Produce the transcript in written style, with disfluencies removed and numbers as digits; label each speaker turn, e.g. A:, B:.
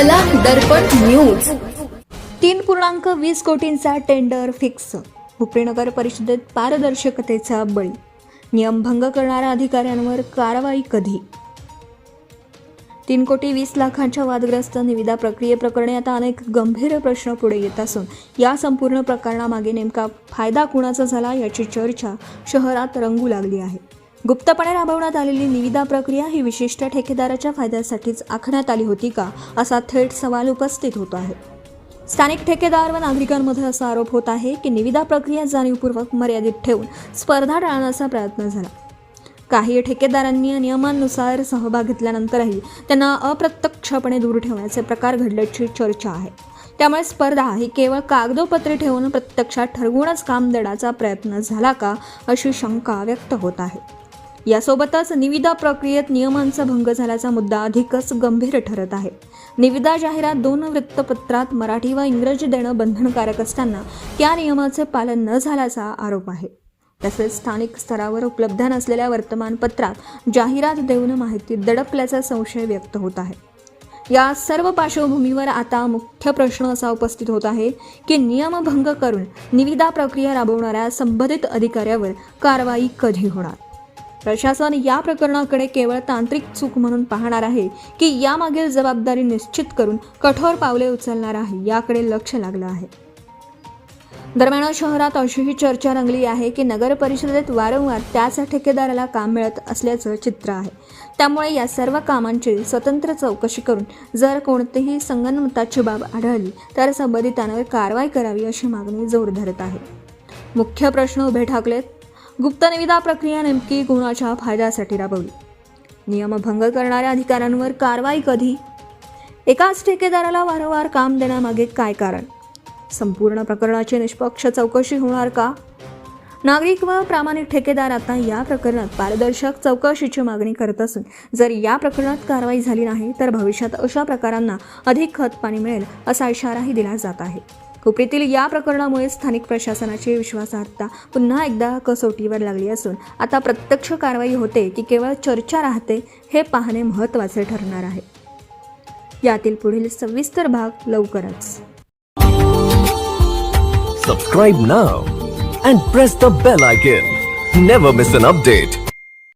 A: कला दर्पण न्यूज।
B: 3.20 कोटींचा tender fix. Hupari नगर परिषदेत पारदर्शकतेचा बळी। नियम भंग करणाऱ्या अधिकाऱ्यांवर कारवाई कधी? 3,20,00,000च्या वादग्रस्त निविदा प्रक्रियेप्रकरणी आता अनेक गंभीर प्रश्न पुढे येत असून या संपूर्ण प्रकरणामागे नेमका फायदा कुणाचा झाला याची चर्चा शहरात रंगू लागली आहे। गुप्तपणे राबवण्यात आलेली निविदा प्रक्रिया ही विशिष्ट ठेकेदाराच्या फायद्यासाठीच आखण्यात आली होती का, असा थेट सवाल उपस्थित होतो आहे। स्थानिक ठेकेदार व नागरिकांमध्ये असा आरोप होत आहे की निविदा प्रक्रिया जाणीवपूर्वक मर्यादित ठेवून स्पर्धा टाळण्याचा प्रयत्न झाला। काही ठेकेदारांनी नियमांनुसार सहभाग घेतल्यानंतरही त्यांना अप्रत्यक्षपणे दूर ठेवण्याचे प्रकार घडल्याची चर्चा आहे। त्यामुळे स्पर्धा ही केवळ कागदोपत्री ठेवून प्रत्यक्षात ठरवूनच काम देण्याचा प्रयत्न झाला का, अशी शंका व्यक्त होत आहे। यासोबतच निविदा प्रक्रियेत नियमांचा भंग झाल्याचा मुद्दा अधिकच गंभीर ठरत आहे। निविदा जाहिरात 2 वृत्तपत्रात मराठी व इंग्रजी देणं बंधनकारक असताना त्या नियमाचे पालन न झाल्याचा आरोप आहे। तसेच स्थानिक स्तरावर उपलब्ध नसलेल्या वर्तमानपत्रात जाहिरात देऊन माहिती दडपल्याचा संशय व्यक्त होत आहे। या सर्व पार्श्वभूमीवर आता मुख्य प्रश्न असा उपस्थित होत आहे की नियमभंग करून निविदा प्रक्रिया राबवणाऱ्या संबंधित अधिकाऱ्यावर कारवाई कधी होणार? प्रशासन या प्रकरणाकडे केवळ तांत्रिक चूक म्हणून पाहणार आहे की यामागील जबाबदारी निश्चित करून कठोर पावले उचलणार आहे, याकडे लक्ष लागलं आहे। दरम्यान शहरात अशीही चर्चा रंगली आहे की नगर परिषदेत वारंवार त्याच ठेकेदाराला काम मिळत असल्याचं चित्र आहे। त्यामुळे या सर्व कामांची स्वतंत्र चौकशी करून जर कोणतीही संगनमताची बाब आढळली तर संबंधितांवर कारवाई करावी, अशी मागणी जोर धरत आहे। मुख्य प्रश्न उभे ठाकलेत। गुप्त निविदा प्रक्रिया नेमकी कुणाच्या फायद्यासाठी राबवली? नियमभंग करणाऱ्या अधिकाऱ्यांवर कारवाई कधी? एकाच ठेकेदाराला वारंवार काम देण्यामागे काय कारण? संपूर्ण प्रकरणाची निष्पक्ष चौकशी होणार का? नागरिक व प्रामाणिक ठेकेदार आता या प्रकरणात पारदर्शक चौकशीची मागणी करत असून जर या प्रकरणात कारवाई झाली नाही तर भविष्यात अशा प्रकारांना अधिक खतपाणी मिळेल, असा इशाराही दिला जात आहे। हुपरीतील या प्रकरणामुळे स्थानिक प्रशासनाची विश्वासार्हता पुन्हा एकदा कसोटीवर लागली असून आता प्रत्यक्ष कारवाई होते की केवळ चर्चा राहते, हे पाहणे महत्त्वाचे ठरणार आहे। यातील पुढील सविस्तर भाग लवकरच।
C: Subscribe now and press the bell icon. Never miss an update.